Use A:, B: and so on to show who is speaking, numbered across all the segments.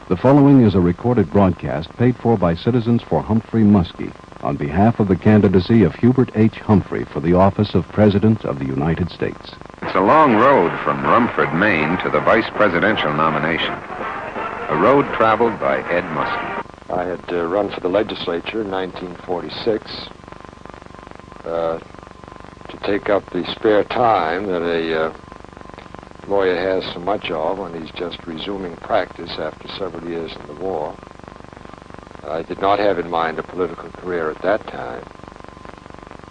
A: The following is a recorded broadcast paid for by Citizens for Humphrey Muskie on behalf of the candidacy of Hubert H. Humphrey for the office of President of the United States.
B: It's a long road from Rumford, Maine to the vice presidential nomination. A road traveled by Ed Muskie.
C: I had run for the legislature in 1946 to take up the spare time that a lawyer has so much of when he's just resuming practice after several years in the war. I did not have in mind a political career at that time,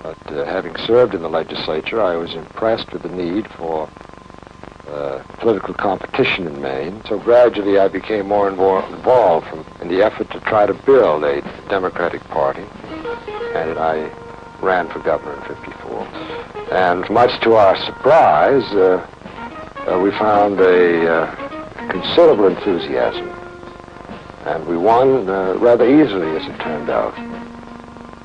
C: but having served in the legislature, I was impressed with the need for political competition in Maine. So gradually I became more and more involved in the effort to try to build a Democratic Party, and I ran for governor in '54. And much to our surprise, we found a considerable enthusiasm, and we won rather easily, as it turned out.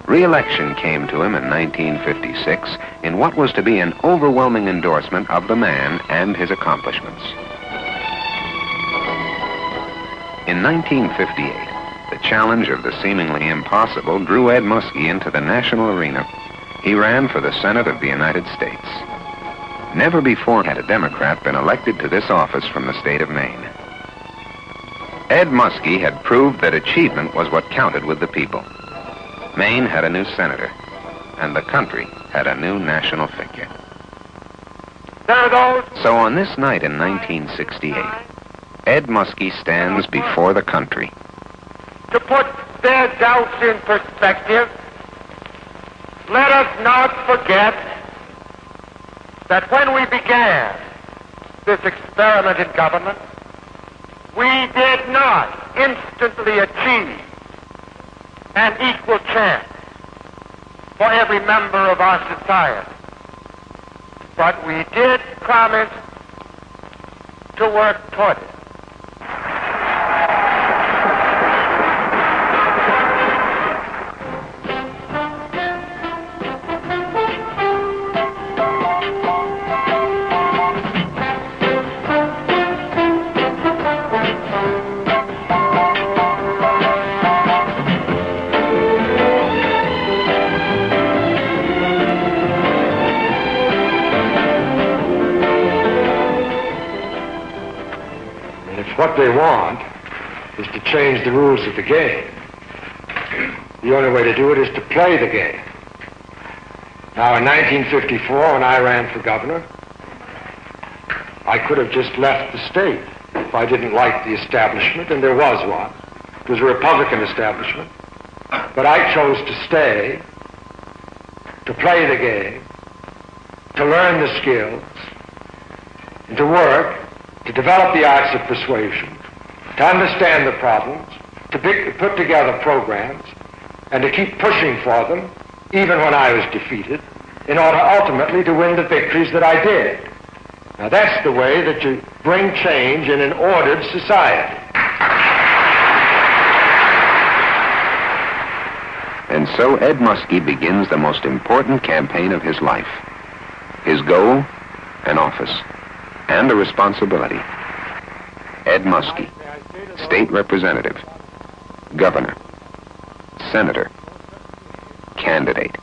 B: Re-election came to him in 1956 in what was to be an overwhelming endorsement of the man and his accomplishments. In 1958, the challenge of the seemingly impossible drew Ed Muskie into the national arena. He ran for the Senate of the United States. Never before had a Democrat been elected to this office from the state of Maine. Ed Muskie had proved that achievement was what counted with the people. Maine had a new senator, and the country had a new national figure. So on this night in 1968, Ed Muskie stands before the country.
D: To put their doubts in perspective, let us not forget that when we began this experiment in government, we did not instantly achieve an equal chance for every member of our society. But we did promise to work toward it.
C: What they want is to change the rules of the game. The only way to do it is to play the game. Now, in 1954, when I ran for governor, I could have just left the state if I didn't like the establishment, and there was one. It was a Republican establishment. But I chose to stay, to play the game, to learn the skills, and to work, to develop the arts of persuasion, to understand the problems, to put together programs, and to keep pushing for them, even when I was defeated, in order ultimately to win the victories that I did. Now that's the way that you bring change in an ordered society.
B: And so Ed Muskie begins the most important campaign of his life. His goal, an office, and a responsibility. Ed Muskie, state representative, governor, senator, candidate.